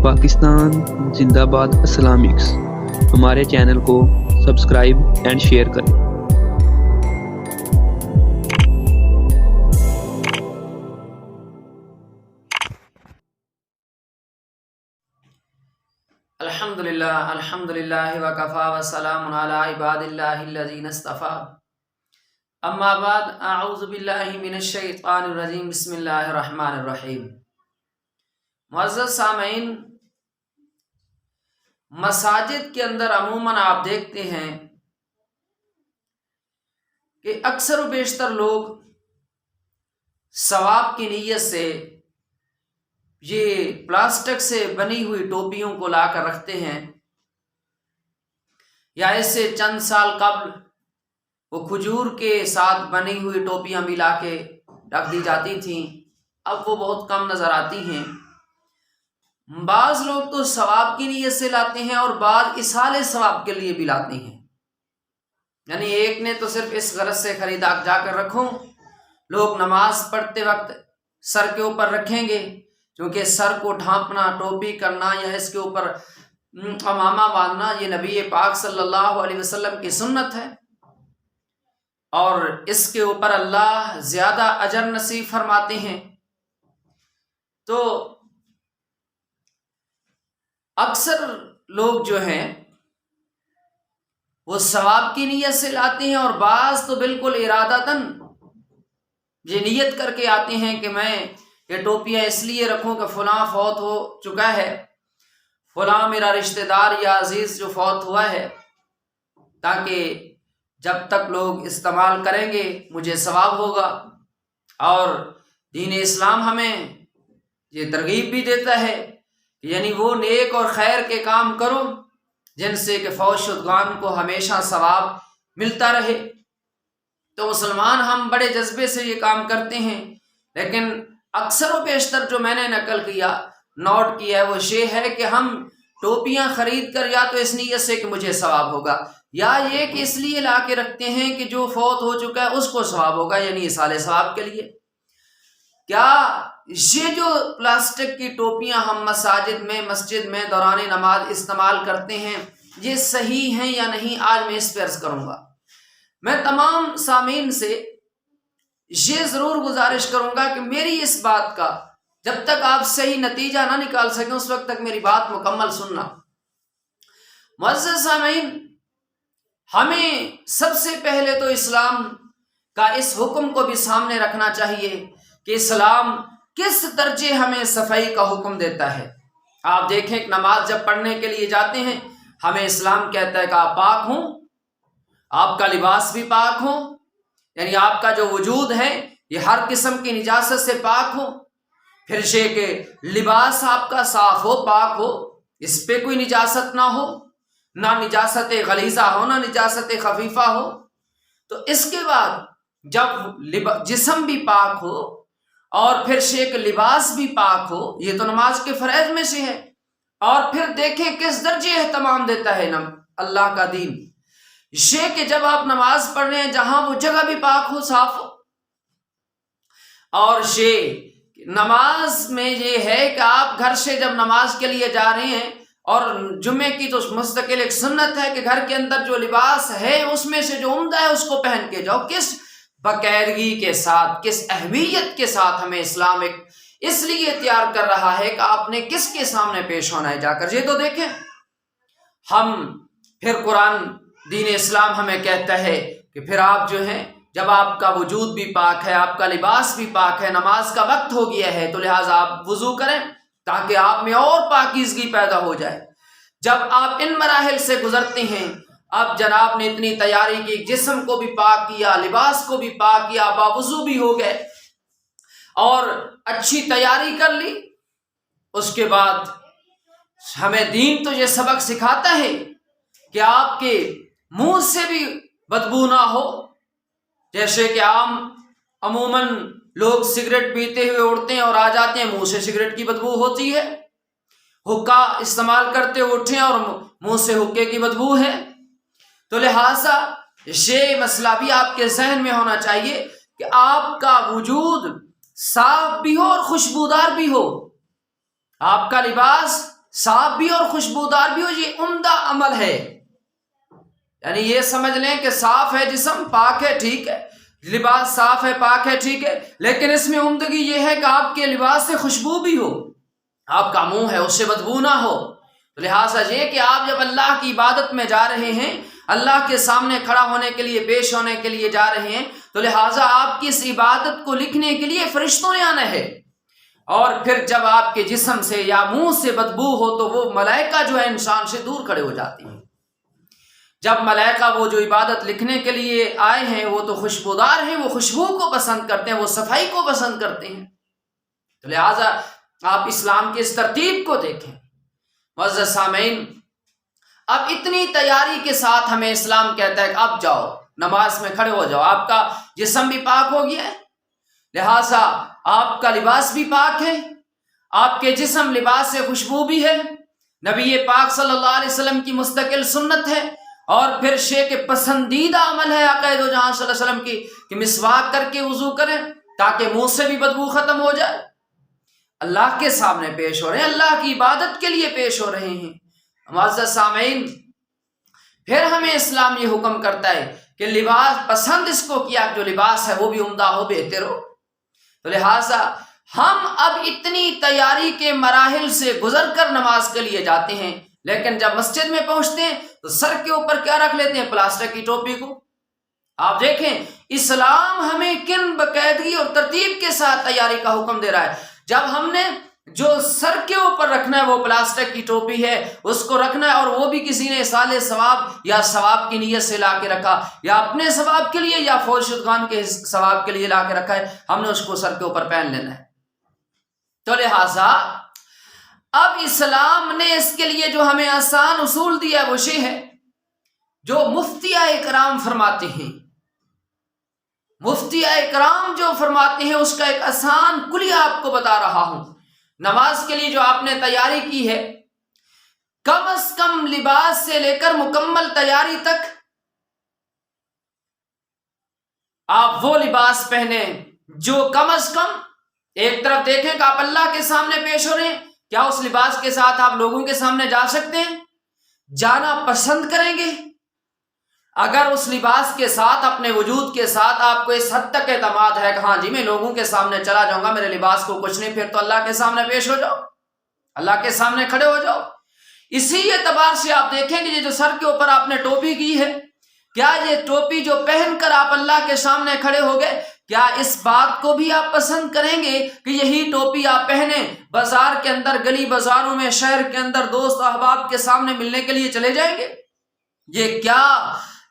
پاکستان زندہ باد اسلامکس ہمارے چینل کو سبسکرائب اینڈ شیئر کریں۔ الحمدللہ وکفا وسلام علی عباد اللہ الذین اصطفیٰ، اما بعد، اعوذ باللہ من الشیطان الرجیم، بسم اللہ الرحمن الرحیم۔ معزز سامعین، مساجد کے اندر عموماً آپ دیکھتے ہیں کہ اکثر و بیشتر لوگ ثواب کی نیت سے یہ پلاسٹک سے بنی ہوئی ٹوپیوں کو لا کر رکھتے ہیں، یا اس سے چند سال قبل وہ کھجور کے ساتھ بنی ہوئی ٹوپیاں بھی لا کے رکھ دی جاتی تھیں، اب وہ بہت کم نظر آتی ہیں۔ بعض لوگ تو ثواب کی نیت سے لاتے ہیں اور بعض اصحال ثواب کے لیے بھی لاتے ہیں، یعنی ایک نے تو صرف اس غرض سے خریدا جا کر رکھوں، لوگ نماز پڑھتے وقت سر کے اوپر رکھیں گے، کیونکہ سر کو ڈھانپنا، ٹوپی کرنا یا اس کے اوپر امامہ باندھنا یہ نبی پاک صلی اللہ علیہ وسلم کی سنت ہے، اور اس کے اوپر اللہ زیادہ اجر نصیب فرماتے ہیں۔ تو اکثر لوگ جو ہیں وہ ثواب کی نیت سے لاتے ہیں، اور بعض تو بالکل ارادتاً یہ نیت کر کے آتے ہیں کہ میں یہ ٹوپیاں اس لیے رکھوں کہ فلاں فوت ہو چکا ہے، فلاں میرا رشتہ دار یا عزیز جو فوت ہوا ہے، تاکہ جب تک لوگ استعمال کریں گے مجھے ثواب ہوگا۔ اور دین اسلام ہمیں یہ ترغیب بھی دیتا ہے کہ یعنی وہ نیک اور خیر کے کام کرو جن سے کہ فوت شدگان کو ہمیشہ ثواب ملتا رہے۔ تو مسلمان ہم بڑے جذبے سے یہ کام کرتے ہیں، لیکن اکثر و بیشتر جو میں نے نقل کیا، نوٹ کیا ہے، وہ یہ ہے کہ ہم ٹوپیاں خرید کر یا تو اس نیت سے کہ مجھے ثواب ہوگا، یا یہ کہ اس لیے لا کے رکھتے ہیں کہ جو فوت ہو چکا ہے اس کو ثواب ہوگا، یعنی ایصال ثواب کے لیے۔ کیا یہ جو پلاسٹک کی ٹوپیاں ہم مسجد میں دوران نماز استعمال کرتے ہیں یہ صحیح ہیں یا نہیں؟ آج میں اس پہ عرض کروں گا۔ میں تمام سامعین سے یہ ضرور گزارش کروں گا کہ میری اس بات کا جب تک آپ صحیح نتیجہ نہ نکال سکیں اس وقت تک میری بات مکمل سننا۔ معزز سامعین، ہمیں سب سے پہلے تو اسلام کا اس حکم کو بھی سامنے رکھنا چاہیے کہ اسلام کس درجے ہمیں صفائی کا حکم دیتا ہے۔ آپ دیکھیں کہ نماز جب پڑھنے کے لیے جاتے ہیں ہمیں اسلام کہتا ہے کہ آپ پاک ہوں، آپ کا لباس بھی پاک ہو، یعنی آپ کا جو وجود ہے یہ ہر قسم کی نجاست سے پاک ہو، پھر یہ کہ لباس آپ کا صاف ہو، پاک ہو، اس پہ کوئی نجاست نہ ہو، نہ نجاست غلیظہ ہو نہ نجاست خفیفہ ہو۔ تو اس کے بعد جب جسم بھی پاک ہو اور پھر یہ کہ لباس بھی پاک ہو، یہ تو نماز کے فرائض میں سے ہے، اور پھر دیکھیں کس درجے اہتمام دیتا ہے اللہ کا دین، یہ کہ جب آپ نماز پڑھ رہے ہیں جہاں وہ جگہ بھی پاک ہو، صاف ہو، اور یہ نماز میں یہ ہے کہ آپ گھر سے جب نماز کے لیے جا رہے ہیں، اور جمعے کی تو مستقل ایک سنت ہے کہ گھر کے اندر جو لباس ہے اس میں سے جو عمدہ ہے اس کو پہن کے جاؤ، کس باقاعدگی کے ساتھ، کس اہمیت کے ساتھ ہمیں اسلام ایک اس لیے تیار کر رہا ہے کہ آپ نے کس کے سامنے پیش ہونا ہے جا کر۔ یہ تو دیکھیں ہم پھر قرآن دین اسلام ہمیں کہتا ہے کہ پھر آپ جو ہیں جب آپ کا وجود بھی پاک ہے، آپ کا لباس بھی پاک ہے، نماز کا وقت ہو گیا ہے، تو لہٰذا آپ وضو کریں تاکہ آپ میں اور پاکیزگی پیدا ہو جائے۔ جب آپ ان مراحل سے گزرتے ہیں، اب جناب نے اتنی تیاری کی، جسم کو بھی پاک کیا، لباس کو بھی پاک کیا، باوضو بھی ہو گئے اور اچھی تیاری کر لی، اس کے بعد ہمیں دین تو یہ سبق سکھاتا ہے کہ آپ کے منہ سے بھی بدبو نہ ہو، جیسے کہ عموماً لوگ سگریٹ پیتے ہوئے اڑتے ہیں اور آ جاتے ہیں، منہ سے سگریٹ کی بدبو ہوتی ہے، حقہ استعمال کرتے اٹھیں اور منہ سے حقے کی بدبو ہے، تو لہٰذا یہ مسئلہ بھی آپ کے ذہن میں ہونا چاہیے کہ آپ کا وجود صاف بھی ہو اور خوشبودار بھی ہو، آپ کا لباس صاف بھی اور خوشبودار بھی ہو، یہ عمدہ عمل ہے۔ یعنی یہ سمجھ لیں کہ صاف ہے جسم، پاک ہے، ٹھیک ہے، لباس صاف ہے، پاک ہے، ٹھیک ہے، لیکن اس میں عمدگی یہ ہے کہ آپ کے لباس سے خوشبو بھی ہو، آپ کا منہ ہے اس سے بدبو نہ ہو۔ لہٰذا یہ کہ آپ جب اللہ کی عبادت میں جا رہے ہیں، اللہ کے سامنے کھڑا ہونے کے لیے، پیش ہونے کے لیے جا رہے ہیں، تو لہٰذا آپ کی اس عبادت کو لکھنے کے لیے فرشتوں نے آنا ہے۔ اور پھر جب آپ کے جسم سے یا منہ سے بدبو ہو تو وہ ملائکہ جو ہے انسان سے دور کھڑے ہو جاتی ہیں۔ جب ملائکہ وہ جو عبادت لکھنے کے لیے آئے ہیں وہ تو خوشبودار ہیں، وہ خوشبو کو پسند کرتے ہیں، وہ صفائی کو پسند کرتے ہیں۔ تو لہٰذا آپ اسلام کی اس ترتیب کو دیکھیں۔ معزز سامعین، اب اتنی تیاری کے ساتھ ہمیں اسلام کہتا ہے کہ اب جاؤ نماز میں کھڑے ہو جاؤ، آپ کا جسم بھی پاک ہو گیا ہے، لہٰذا آپ کا لباس بھی پاک ہے، آپ کے جسم لباس سے خوشبو بھی ہے، نبی پاک صلی اللہ علیہ وسلم کی مستقل سنت ہے، اور پھر شے کے پسندیدہ عمل ہے آقا دو جہاں صلی اللہ علیہ وسلم کی کہ مسواک کر کے وضو کریں تاکہ منہ سے بھی بدبو ختم ہو جائے۔ اللہ کے سامنے پیش ہو رہے ہیں، اللہ کی عبادت کے لیے پیش ہو رہے ہیں۔ معزز سامعین، پھر ہمیں اسلام یہ حکم کرتا ہے کہ لباس پسند اس کو کیا، جو لباس ہے وہ بھی عمدہ ہو، بہتر ہو۔ تو لہٰذا ہم اب اتنی تیاری کے مراحل سے گزر کر نماز کے لیے جاتے ہیں، لیکن جب مسجد میں پہنچتے ہیں تو سر کے اوپر کیا رکھ لیتے ہیں؟ پلاسٹک کی ٹوپی کو۔ آپ دیکھیں اسلام ہمیں کن باقاعدگی اور ترتیب کے ساتھ تیاری کا حکم دے رہا ہے۔ جب ہم نے جو سر کے اوپر رکھنا ہے وہ پلاسٹک کی ٹوپی ہے، اس کو رکھنا ہے، اور وہ بھی کسی نے اصالِ ثواب یا ثواب کی نیت سے لا کے رکھا، یا اپنے ثواب کے لیے یا فوج شدگان کے ثواب کے لیے لا کے رکھا ہے، ہم نے اس کو سر کے اوپر پہن لینا ہے۔ تو لہٰذا اب اسلام نے اس کے لیے جو ہمیں آسان اصول دیا ہے وہ یہ ہے جو مفتیہ کرام فرماتے ہیں۔ مفتیہ کرام جو فرماتے ہیں اس کا ایک آسان کلیہ آپ کو بتا رہا ہوں۔ نماز کے لیے جو آپ نے تیاری کی ہے، کم از کم لباس سے لے کر مکمل تیاری تک آپ وہ لباس پہنیں جو کم از کم ایک طرف دیکھیں کہ آپ اللہ کے سامنے پیش ہو رہے ہیں، کیا اس لباس کے ساتھ آپ لوگوں کے سامنے جا سکتے ہیں؟ جانا پسند کریں گے؟ اگر اس لباس کے ساتھ، اپنے وجود کے ساتھ آپ کو اس حد تک اعتماد ہے کہ ہاں جی میں لوگوں کے سامنے چلا جاؤں گا، میرے لباس کو کچھ نہیں، پھر تو اللہ کے سامنے پیش ہو جاؤ، اللہ کے سامنے کھڑے ہو جاؤ۔ اسی اعتبار سے آپ دیکھیں کہ یہ جو سر کے اوپر آپ نے ٹوپی کی ہے، کیا یہ ٹوپی جو پہن کر آپ اللہ کے سامنے کھڑے ہو گئے، کیا اس بات کو بھی آپ پسند کریں گے کہ یہی ٹوپی آپ پہنیں بازار کے اندر، گلی بازاروں میں، شہر کے اندر دوست احباب کے سامنے ملنے کے لیے چلے جائیں گے؟ یہ کیا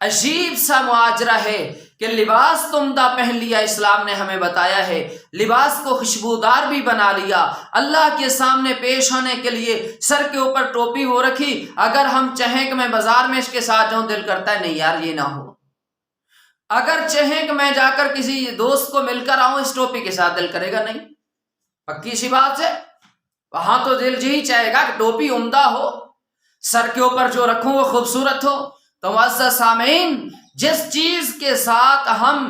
عجیب سا معاجرہ ہے کہ لباس تو عمدہ پہن لیا، اسلام نے ہمیں بتایا ہے، لباس کو خوشبودار بھی بنا لیا، اللہ کے سامنے پیش ہونے کے لیے سر کے اوپر ٹوپی وہ رکھی، اگر ہم چاہیں کہ میں بازار میں اس کے ساتھ جاؤں، دل کرتا ہے نہیں یار یہ نہ ہو۔ اگر چاہیں کہ میں جا کر کسی دوست کو مل کر آؤں اس ٹوپی کے ساتھ، دل کرے گا نہیں، پکی سی بات ہے، وہاں تو دل یہی چاہے گا کہ ٹوپی عمدہ ہو، سر کے اوپر جو رکھوں وہ خوبصورت ہو۔ تو معزز سامعین، جس چیز کے ساتھ ہم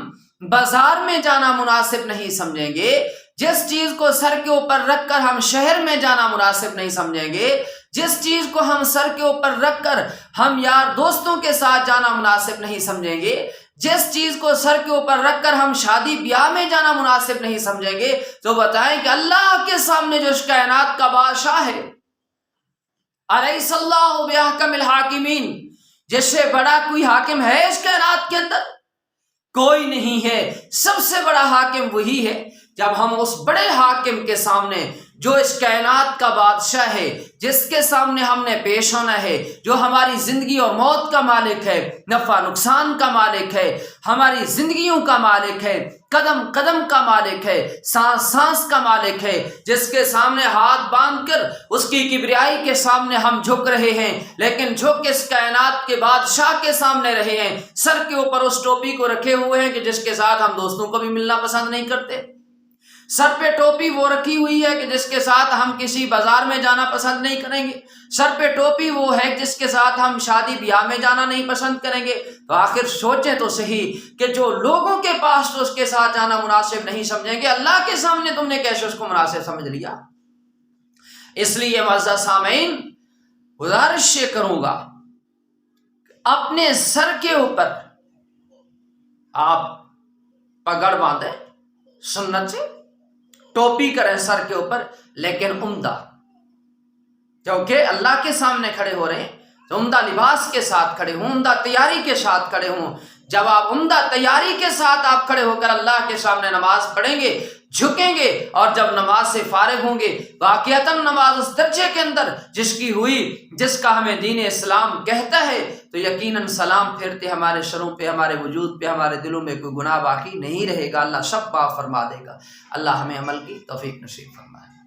بازار میں جانا مناسب نہیں سمجھیں گے، جس چیز کو سر کے اوپر رکھ کر ہم شہر میں جانا مناسب نہیں سمجھیں گے، جس چیز کو ہم سر کے اوپر رکھ کر ہم یار دوستوں کے ساتھ جانا مناسب نہیں سمجھیں گے، جس چیز کو سر کے اوپر رکھ کر ہم شادی بیاہ میں جانا مناسب نہیں سمجھیں گے، تو بتائیں کہ اللہ کے سامنے جو اس کائنات کا بادشاہ ہے، الیس اللہ باحکم الحاکمین، جس سے بڑا کوئی حاکم ہے اس کائنات کے اندر؟ کوئی نہیں ہے۔ سب سے بڑا حاکم وہی ہے۔ جب ہم اس بڑے حاکم کے سامنے، جو اس کائنات کا بادشاہ ہے، جس کے سامنے ہم نے پیش ہونا ہے، جو ہماری زندگی اور موت کا مالک ہے، نفع نقصان کا مالک ہے، ہماری زندگیوں کا مالک ہے، قدم قدم کا مالک ہے، سانس سانس کا مالک ہے، جس کے سامنے ہاتھ باندھ کر اس کی کبریائی کے سامنے ہم جھک رہے ہیں، لیکن جھک اس کائنات کے بادشاہ کے سامنے رہے ہیں، سر کے اوپر اس ٹوپی کو رکھے ہوئے ہیں کہ جس کے ساتھ ہم دوستوں کو بھی ملنا پسند نہیں کرتے، سر پہ ٹوپی وہ رکھی ہوئی ہے کہ جس کے ساتھ ہم کسی بازار میں جانا پسند نہیں کریں گے، سر پہ ٹوپی وہ ہے جس کے ساتھ ہم شادی بیاہ میں جانا نہیں پسند کریں گے۔ تو آخر سوچیں تو صحیح کہ جو لوگوں کے پاس تو اس کے ساتھ جانا مناسب نہیں سمجھیں گے، اللہ کے سامنے تم نے کیسے اس کو مناسب سمجھ لیا؟ اس لیے معزز سامعین گزارش یہ کروں گا اپنے سر کے اوپر آپ پگڑ باندھیں سنت سے، ٹوپی کریں سر کے اوپر، لیکن عمدہ، کیونکہ اللہ کے سامنے کھڑے ہو رہے ہیں تو عمدہ لباس کے ساتھ کھڑے ہوں، عمدہ تیاری کے ساتھ کھڑے ہوں۔ جب آپ عمدہ تیاری کے ساتھ آپ کھڑے ہو کر اللہ کے سامنے نماز پڑھیں گے، جھکیں گے، اور جب نماز سے فارغ ہوں گے، واقعتاً نماز اس درجے کے اندر جس کی ہوئی، جس کا ہمیں دین اسلام کہتا ہے، تو یقیناً سلام پھیرتے ہمارے سروں پہ، ہمارے وجود پہ، ہمارے دلوں میں کوئی گناہ باقی نہیں رہے گا، اللہ سب معاف فرما دے گا۔ اللہ ہمیں عمل کی توفیق نصیب فرمائے۔